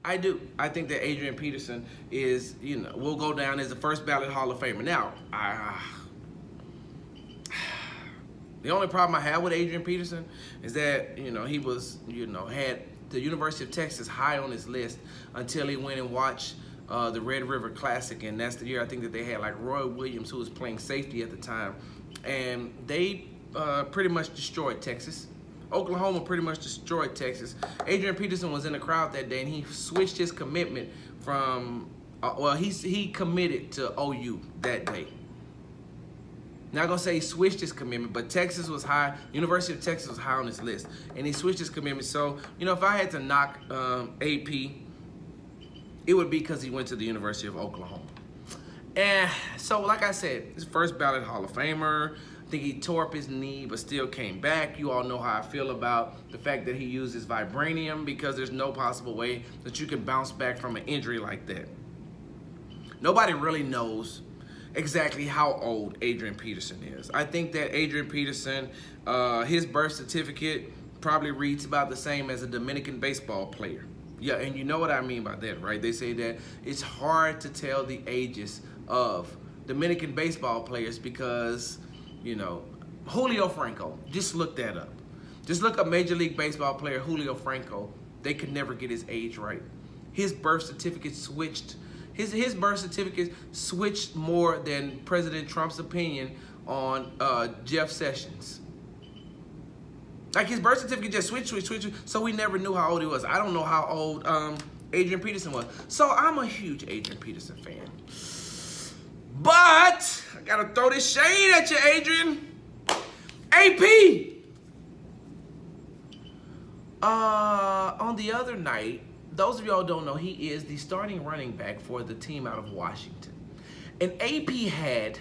I do. I think that Adrian Peterson is, will go down as the first ballot Hall of Famer. Now, the only problem I have with Adrian Peterson is that, he was, had the University of Texas high on his list until he went and watched the Red River Classic, and that's the year I think that they had like Roy Williams, who was playing safety at the time, and they pretty much destroyed Texas. Oklahoma pretty much destroyed Texas. Adrian Peterson was in the crowd that day, and he switched his commitment from, he committed to OU that day. Not gonna say he switched his commitment, but Texas was high. University of Texas was high on his list, and he switched his commitment. So, if I had to knock AP, it would be because he went to the University of Oklahoma. And so, like I said, his first ballot Hall of Famer. I think he tore up his knee, but still came back. You all know how I feel about the fact that he uses vibranium, because there's no possible way that you can bounce back from an injury like that. Nobody really knows exactly how old Adrian Peterson is. I think that Adrian Peterson, his birth certificate probably reads about the same as a Dominican baseball player. Yeah, and you know what I mean by that, right? They say that it's hard to tell the ages of Dominican baseball players because, Julio Franco, just look that up. Just look up Major League Baseball player Julio Franco. They could never get his age right. His birth certificate switched. His birth certificate switched more than President Trump's opinion on Jeff Sessions. Like, his birth certificate just switched, so we never knew how old he was. I don't know how old Adrian Peterson was. So I'm a huge Adrian Peterson fan. But I gotta throw this shade at you, Adrian. AP! On the other night, those of y'all who don't know, he is the starting running back for the team out of Washington. And AP had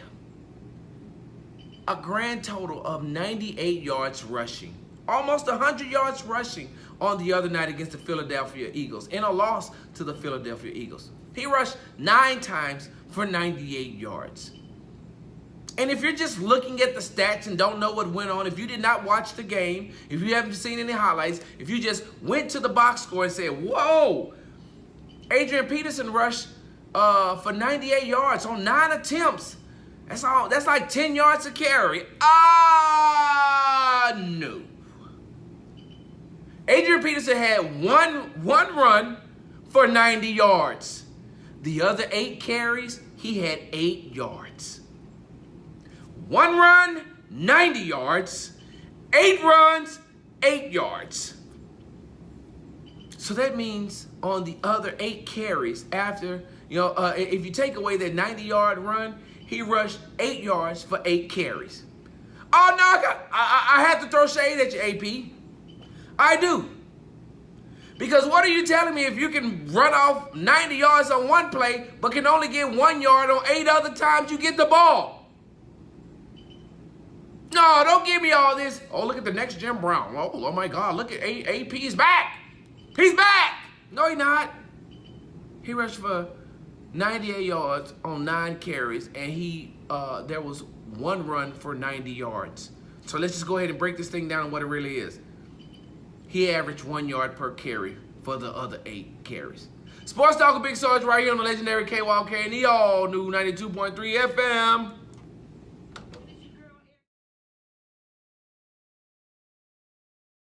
a grand total of 98 yards rushing. Almost 100 yards rushing on the other night against the Philadelphia Eagles in a loss to the Philadelphia Eagles. He rushed 9 times for 98 yards. And if you're just looking at the stats and don't know what went on, if you did not watch the game, if you haven't seen any highlights, if you just went to the box score and said, whoa, Adrian Peterson rushed for 98 yards on 9 attempts. That's all. That's like 10 yards a carry. No. Adrian Peterson had one run for 90 yards. The other 8 carries, he had 8 yards. 1 run, 90 yards. 8 runs, 8 yards. So that means on the other 8 carries after, if you take away that 90-yard run, he rushed 8 yards for 8 carries. Oh, no, I have to throw shade at you, AP. I do. Because what are you telling me if you can run off 90 yards on one play, but can only get 1 yard on 8 other times you get the ball? No, don't give me all this. Oh, look at the next Jim Brown. Oh my God, look at AP. He's back. He's back. No, he's not. He rushed for 98 yards on 9 carries, and there was 1 run for 90 yards. So let's just go ahead and break this thing down on what it really is. He averaged 1 yard per carry for the other 8 carries. Sports Talk with Big Sarge right here on the legendary KWalk and the all-new 92.3 FM.